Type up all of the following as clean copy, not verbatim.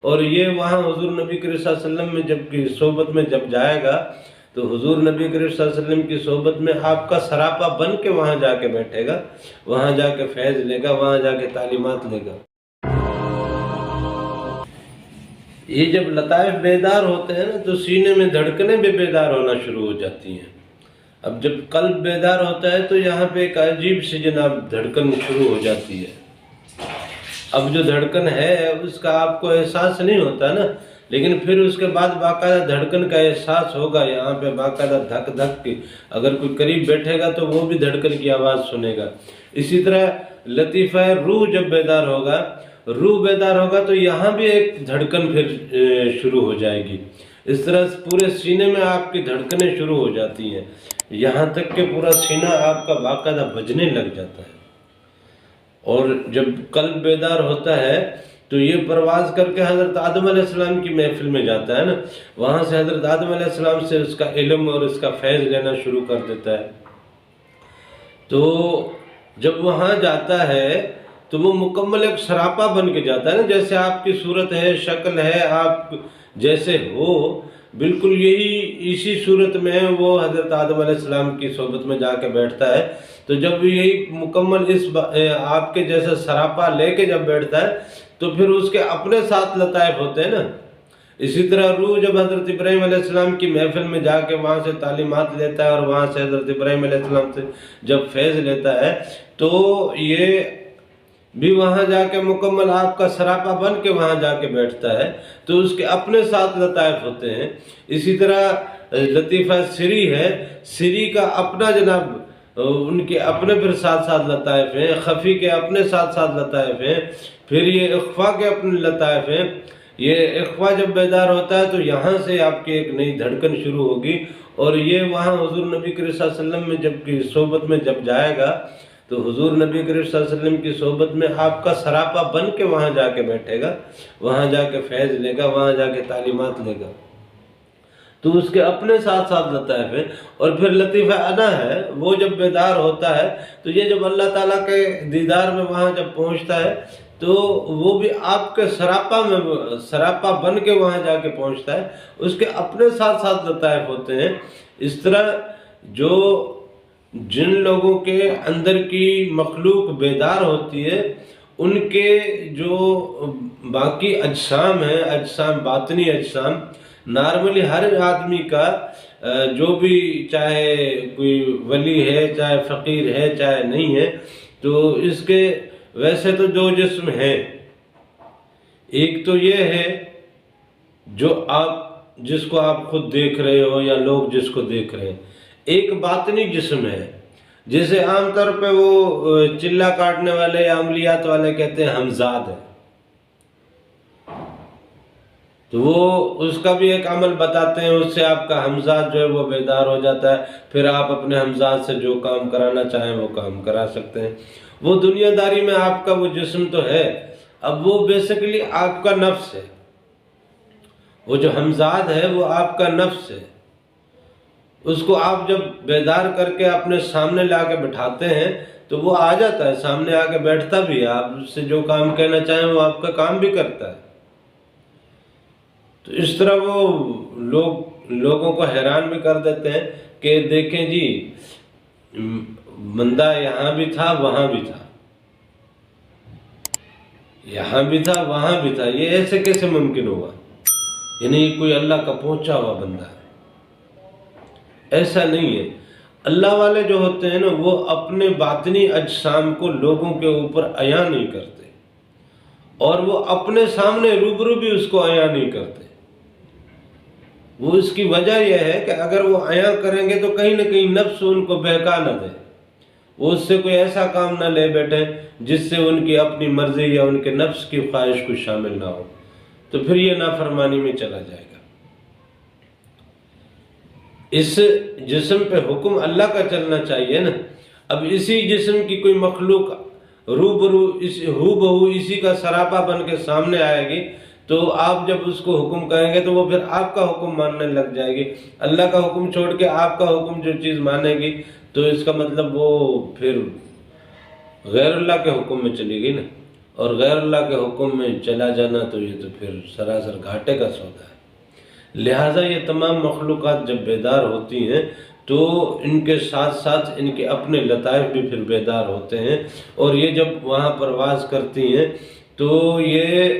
اور یہ وہاں حضور نبی کریم صلی اللہ علیہ وسلم میں جب کی صحبت میں جب جائے گا تو حضور نبی کریم صلی اللہ علیہ وسلم کی صحبت میں آپ کا سراپا بن کے وہاں جا کے بیٹھے گا، وہاں جا کے فیض لے گا، وہاں جا کے تعلیمات لے گا۔ یہ جب لطائف بیدار ہوتے ہیں نا تو سینے میں دھڑکنیں بھی بیدار ہونا شروع ہو جاتی ہیں۔ اب جب قلب بیدار ہوتا ہے تو یہاں پہ ایک عجیب سی جناب دھڑکن شروع ہو جاتی ہے۔ اب جو دھڑکن ہے اس کا آپ کو احساس نہیں ہوتا نا، لیکن پھر اس کے بعد باقاعدہ دھڑکن کا احساس ہوگا، یہاں پہ باقاعدہ دھک دھک کی، اگر کوئی قریب بیٹھے گا تو وہ بھی دھڑکن کی آواز سنے گا۔ اسی طرح لطیفہ روح جب بیدار ہوگا، روح بیدار ہوگا تو یہاں بھی ایک دھڑکن پھر شروع ہو جائے گی۔ اس طرح پورے سینے میں آپ کی دھڑکنیں شروع ہو جاتی ہیں، یہاں تک کہ پورا سینہ آپ کا باقاعدہ بجنے لگ جاتا ہے۔ اور جب قلب بیدار ہوتا ہے تو یہ پرواز کر کے حضرت آدم علیہ السلام کی محفل میں جاتا ہے نا، وہاں سے حضرت آدم علیہ السلام سے اس کا علم اور اس کا فیض لینا شروع کر دیتا ہے۔ تو جب وہاں جاتا ہے تو وہ مکمل ایک سراپا بن کے جاتا ہے نا، جیسے آپ کی صورت ہے، شکل ہے، آپ جیسے ہو بالکل یہی اسی صورت میں وہ حضرت آدم علیہ السلام کی صحبت میں جا کے بیٹھتا ہے۔ تو جب یہی مکمل آپ کے جیسا سراپا لے کے جب بیٹھتا ہے تو پھر اس کے اپنے ساتھ لطائف ہوتے ہیں نا۔ اسی طرح روح جب حضرت ابراہیم علیہ السلام کی محفل میں جا کے وہاں سے تعلیمات لیتا ہے اور وہاں سے حضرت ابراہیم علیہ السلام سے جب فیض لیتا ہے تو یہ بھی وہاں جا کے مکمل آپ کا سراپا بن کے وہاں جا کے بیٹھتا ہے، تو اس کے اپنے ساتھ لطائف ہوتے ہیں۔ اسی طرح لطیفہ سری ہے، سری کا اپنا جناب ان کے اپنے پھر ساتھ ساتھ لطائف ہیں، خفی کے اپنے ساتھ ساتھ لطائف ہیں، پھر یہ اخفا کے اپنے لطائف ہیں۔ یہ اخفا جب بیدار ہوتا ہے تو یہاں سے آپ کی ایک نئی دھڑکن شروع ہوگی، اور یہ وہاں حضور نبی کریم صلی اللہ علیہ وسلم میں جب کی صحبت میں جب جائے گا تو حضور نبی کریم صلی اللہ علیہ وسلم کی صحبت میں آپ کا سراپا بن کے وہاں جا کے بیٹھے گا، وہاں جا کے فیض لے گا، وہاں جا کے تعلیمات لے گا۔ تو اس کے اپنے ساتھ ساتھ لطائف ہے۔ اور پھر لطیفہ انا ہے، وہ جب بیدار ہوتا ہے تو یہ جب اللہ تعالیٰ کے دیدار میں وہاں جب پہنچتا ہے تو وہ بھی آپ کے سراپا بن کے وہاں جا کے پہنچتا ہے، اس کے اپنے ساتھ ساتھ لطائف ہوتے ہیں۔ اس طرح جو جن لوگوں کے اندر کی مخلوق بیدار ہوتی ہے ان کے جو باقی اجسام ہیں، اجسام باطنی اجسام، نارملی ہر آدمی کا جو بھی چاہے کوئی ولی ہے، چاہے فقیر ہے، چاہے نہیں ہے، تو اس کے ویسے تو دو جسم ہیں۔ ایک تو یہ ہے جو جس کو آپ خود دیکھ رہے ہو یا لوگ جس کو دیکھ رہے ہیں، ایک باطنی جسم ہے جسے عام طور پہ وہ چلہ کاٹنے والے یا عملیات والے کہتے ہیں ہمزاد ہے۔ تو وہ اس کا بھی ایک عمل بتاتے ہیں، اس سے آپ کا ہمزاد جو ہے وہ بیدار ہو جاتا ہے، پھر آپ اپنے ہمزاد سے جو کام کرانا چاہیں وہ کام کرا سکتے ہیں۔ وہ دنیا داری میں آپ کا وہ جسم تو ہے، اب وہ بیسیکلی آپ کا نفس ہے، وہ جو ہمزاد ہے وہ آپ کا نفس ہے۔ اس کو آپ جب بیدار کر کے اپنے سامنے لا کے بٹھاتے ہیں تو وہ آ جاتا ہے، سامنے آ کے بیٹھتا بھی ہے، آپ اس سے جو کام کہنا چاہیں وہ آپ کا کام بھی کرتا ہے۔ تو اس طرح وہ لوگوں کو حیران بھی کر دیتے ہیں کہ دیکھیں جی بندہ یہاں بھی تھا وہاں بھی تھا، یہاں بھی تھا وہاں بھی تھا، یہ ایسے کیسے ممکن ہوگا؟ یعنی کوئی اللہ کا پہنچا ہوا بندہ ہے؟ ایسا نہیں ہے۔ اللہ والے جو ہوتے ہیں نا وہ اپنے باطنی اجسام کو لوگوں کے اوپر عیاں نہیں کرتے، اور وہ اپنے سامنے روبرو بھی اس کو عیاں نہیں کرتے۔ وہ اس کی وجہ یہ ہے کہ اگر وہ عیاں کریں گے تو کہیں نہ کہیں نفس ان کو بہکا نہ دے، وہ اس سے کوئی ایسا کام نہ لے بیٹھے جس سے ان کی اپنی مرضی یا ان کے نفس کی خواہش کو شامل نہ ہو، تو پھر یہ نافرمانی میں چلا جائے گا۔ اس جسم پہ حکم اللہ کا چلنا چاہیے نا۔ اب اسی جسم کی کوئی مخلوق ہو بہو اسی کا سراپا بن کے سامنے آئے گی تو آپ جب اس کو حکم کہیں گے تو وہ پھر آپ کا حکم ماننے لگ جائے گی۔ اللہ کا حکم چھوڑ کے آپ کا حکم جو چیز مانے گی تو اس کا مطلب وہ پھر غیر اللہ کے حکم میں چلی گئی نا۔ اور غیر اللہ کے حکم میں چلا جانا تو یہ تو پھر سراسر گھاٹے کا سودا ہے۔ لہٰذا یہ تمام مخلوقات جب بیدار ہوتی ہیں تو ان کے ساتھ ساتھ ان کے اپنے لطائف بھی پھر بیدار ہوتے ہیں، اور یہ جب وہاں پرواز کرتی ہیں تو یہ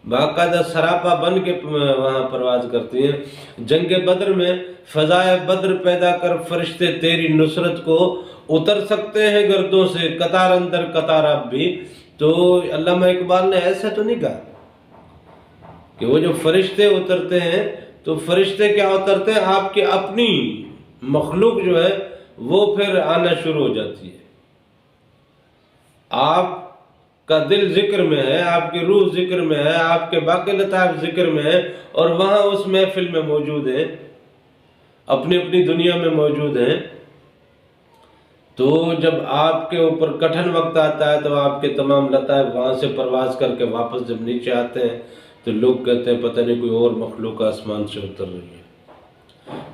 باقاعدہ سراپا بن کے وہاں پرواز کرتی ہیں۔ جنگ بدر میں فضائے بدر پیدا کر فرشتے تیری نصرت کو اتر سکتے ہیں گردوں سے قطار اندر قطار اب بھی، تو علامہ اقبال نے ایسا تو نہیں کہا کہ وہ جو فرشتے اترتے ہیں تو فرشتے کیا اترتے ہیں، آپ کی اپنی مخلوق جو ہے وہ پھر آنا شروع ہو جاتی ہے۔ آپ کا دل ذکر میں ہے، آپ کی روح ذکر میں ہے، آپ کے باقی لطائف ذکر میں ہے، اور وہاں اس محفل میں موجود ہیں، اپنی اپنی دنیا میں موجود ہیں۔ تو جب آپ کے اوپر کٹھن وقت آتا ہے تو آپ کے تمام لطائف وہاں سے پرواز کر کے واپس جب نیچے آتے ہیں تو لوگ کہتے ہیں پتہ نہیں کوئی اور مخلوق آسمان سے اتر رہی ہے۔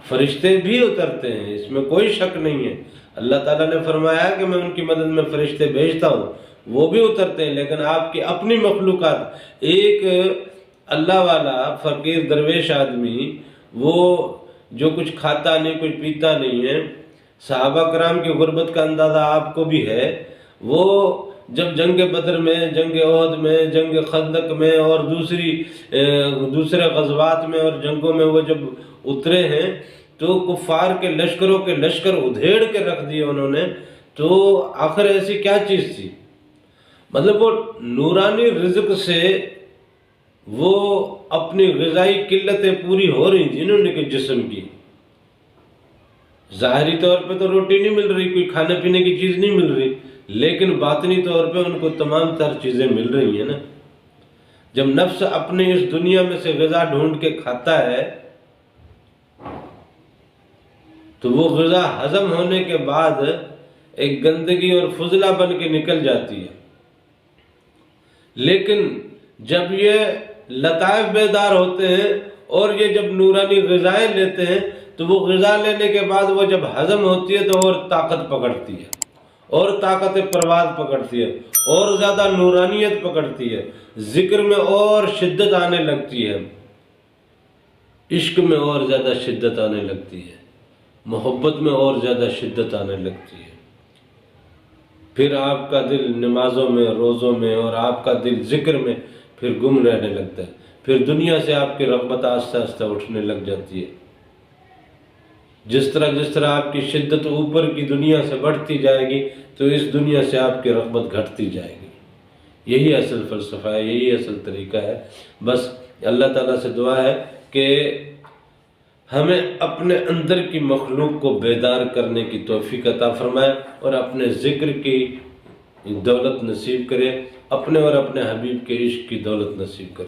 فرشتے بھی اترتے ہیں، اس میں کوئی شک نہیں ہے۔ اللہ تعالیٰ نے فرمایا کہ میں ان کی مدد میں فرشتے بھیجتا ہوں، وہ بھی اترتے ہیں، لیکن آپ کی اپنی مخلوقات، ایک اللہ والا فقیر درویش آدمی، وہ جو کچھ کھاتا نہیں کچھ پیتا نہیں ہے، صحابہ کرام کی غربت کا اندازہ آپ کو بھی ہے، وہ جب جنگ بدر میں، جنگ احد میں، جنگ خندق میں اور دوسرے غزوات میں اور جنگوں میں وہ جب اترے ہیں تو کفار کے لشکروں کے لشکر ادھیڑ کے رکھ دیے انہوں نے، تو آخر ایسی کیا چیز تھی؟ مطلب وہ نورانی رزق سے وہ اپنی غذائی قلتیں پوری ہو رہی تھی انہوں نے کہ جسم کی، ظاہری طور پہ تو روٹی نہیں مل رہی، کوئی کھانے پینے کی چیز نہیں مل رہی، لیکن باطنی طور پہ ان کو تمام تر چیزیں مل رہی ہیں نا۔ جب نفس اپنے اس دنیا میں سے غذا ڈھونڈ کے کھاتا ہے تو وہ غذا ہضم ہونے کے بعد ایک گندگی اور فضلہ بن کے نکل جاتی ہے، لیکن جب یہ لطائف بیدار ہوتے ہیں اور یہ جب نورانی غذائیں لیتے ہیں تو وہ غذا لینے کے بعد وہ جب ہضم ہوتی ہے تو اور طاقت پکڑتی ہے، اور طاقت پرواز پکڑتی ہے، اور زیادہ نورانیت پکڑتی ہے، ذکر میں اور شدت آنے لگتی ہے، عشق میں اور زیادہ شدت آنے لگتی ہے، محبت میں اور زیادہ شدت آنے لگتی ہے۔ پھر آپ کا دل نمازوں میں، روزوں میں، اور آپ کا دل ذکر میں پھر گم رہنے لگتا ہے، پھر دنیا سے آپ کی رغبت آہستہ آہستہ اٹھنے لگ جاتی ہے۔ جس طرح آپ کی شدت اوپر کی دنیا سے بڑھتی جائے گی تو اس دنیا سے آپ کی رغبت گھٹتی جائے گی۔ یہی اصل فلسفہ ہے، یہی اصل طریقہ ہے۔ بس اللہ تعالیٰ سے دعا ہے کہ ہمیں اپنے اندر کی مخلوق کو بیدار کرنے کی توفیق عطا فرمائے اور اپنے ذکر کی دولت نصیب کرے، اپنے اور اپنے حبیب کے عشق کی دولت نصیب کرے۔